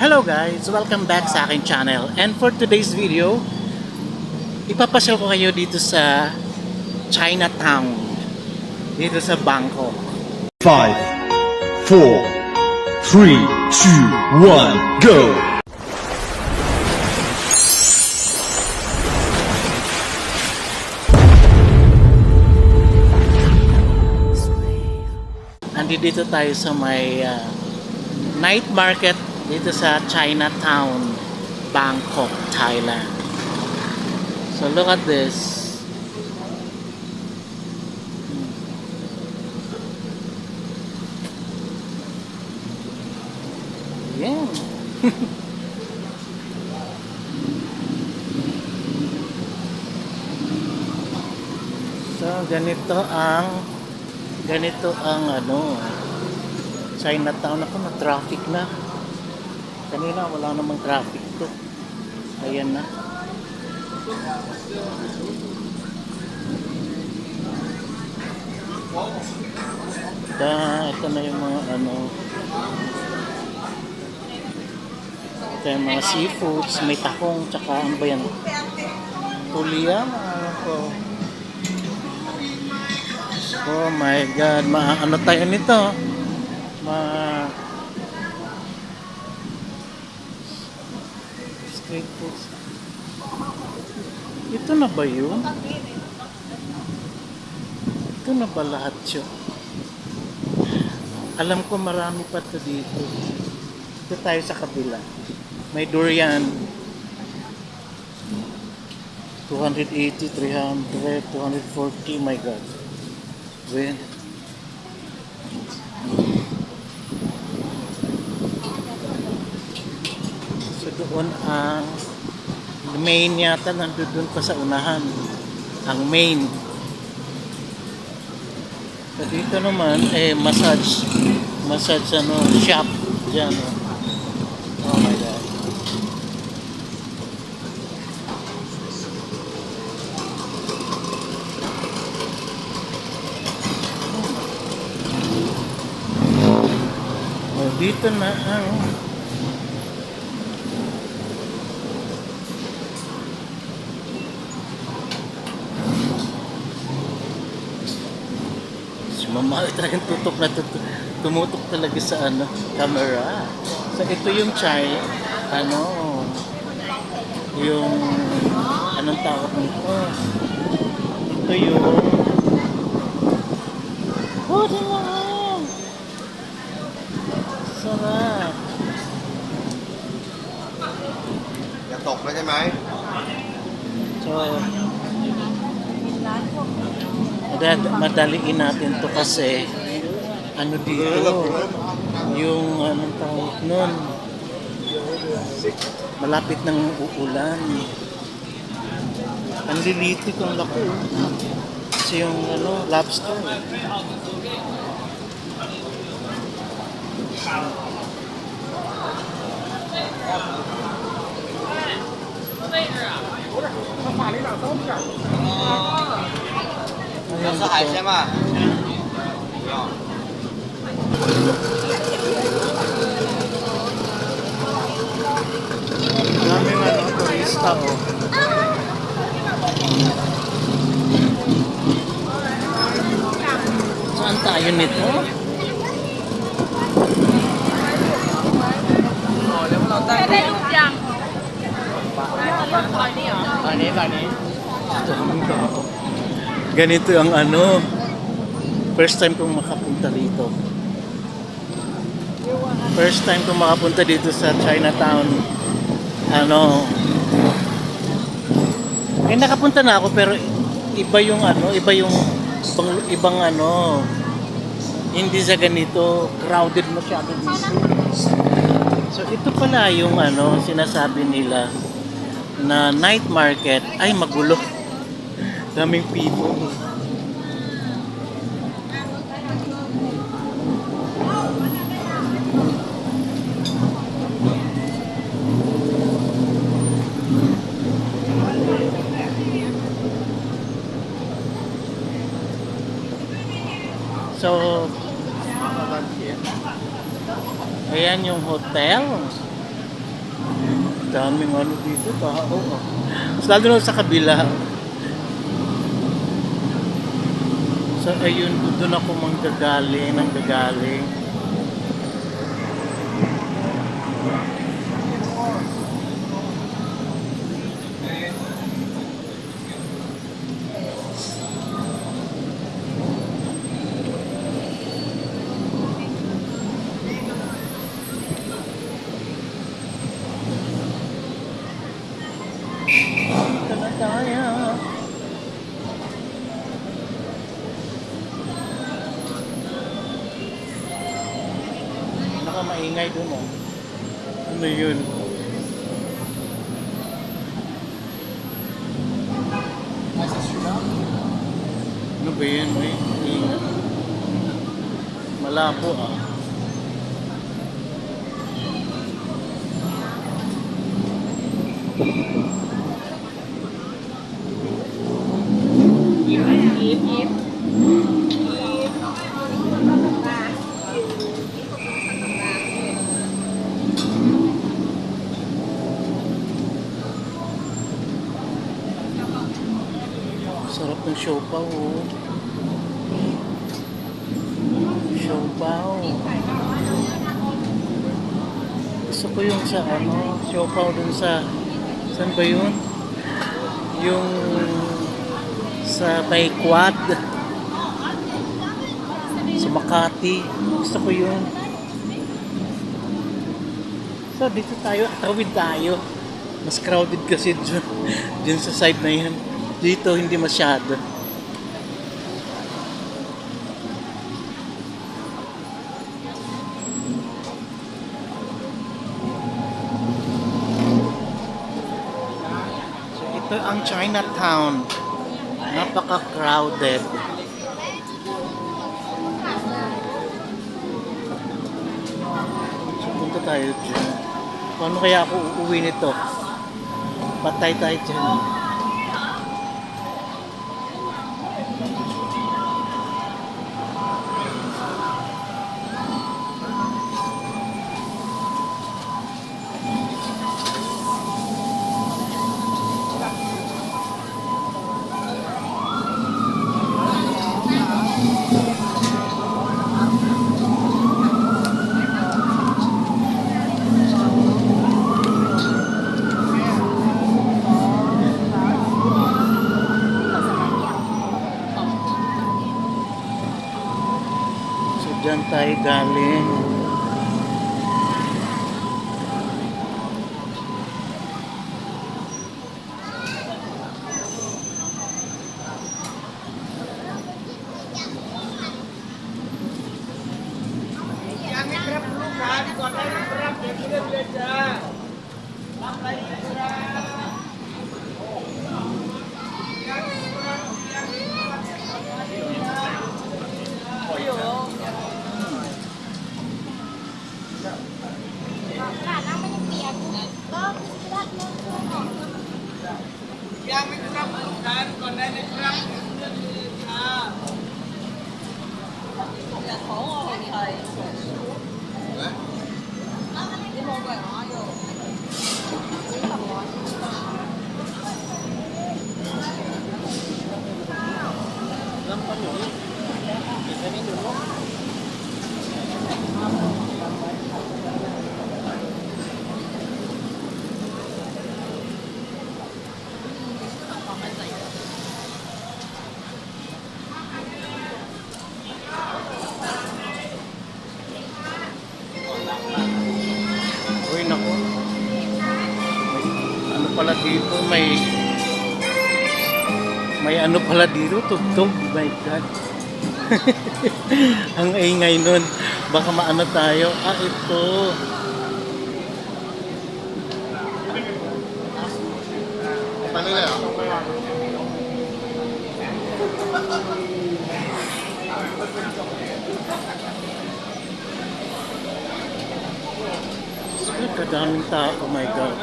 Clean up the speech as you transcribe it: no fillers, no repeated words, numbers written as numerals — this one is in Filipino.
Hello guys! Welcome back sa aking channel. And for today's video, ipapasyal ko kayo dito sa Chinatown. Dito sa Bangkok. 5, 4, 3, 2, 1, go! Andito tayo sa may night market dito sa Chinatown, Bangkok, Thailand. So look at this. Yeah. So ganito ang Chinatown. Ako na traffic na. Kanina wala namang traffic to. Ayan na. Ito na yung mga ito yung mga seafoods, may tahong, tsaka ano ba yan? Tuliang, oh my god, ano tayo nito? Street foods. Ito na ba yun? Ito na ba lahat yun? Alam ko marami pa to dito. Ito tayo sa kabila. May durian. 280, 300, 240, my god. Well, so doon ang main yata, nandun pa sa unahan. Ang main. So dito naman, massage shop. Diyan, oh my god. Oh, dito na ang mamahal talagang tumutok talaga sa camera. So ito yung yung anong tawag nito? Ito yung diba? Sarap. อย่าตกแล้วใช่ไหม So madaliin natin to kasi dito yung anong tawag nun, malapit ng uulan. Ang lilitik, ang laki kasi yung lobster. Ayan, sa海鲜嘛 daming turista Saan tayo nito? Ganito ang first time kong makapunta dito. First time kong makapunta dito sa Chinatown. Nakapunta na ako pero iba yung ibang hindi sa ganito crowded masyado dito. So ito pala yung sinasabi nila na night market. Ay, magulo. Daming people. So, ayan yung hotel. Daming ano dito, tao. Oh. Mas lalo na sa kabila. So, ayun, doon ako nanggagaling. Dito na tayo. Maingay doon oh. Ano yun? Ano ba yun? May malabo ah. Sarap ng siopaw oh. Siopaw. Gusto ko yung sa ano, siopaw dun sa saan ba yun? Yung sa may Quad. Sa Makati. Gusto ko yun. So dito tayo, tawid tayo. Mas crowded kasi dyan sa side na yan. Dito hindi masyado. So ito ang Chinatown. Napaka-crowded. So punta tayo dyan. Paano kaya ako uuwi nito? Patay tayo dyan. Diyan tayo galing. Uy, naku. Ano pala dito? May ano pala dito? Tugtog. My God. Ang ingay nun. Baka maano tayo. Ah, ito. Paano na yan? Kadaming tao. Oh my God.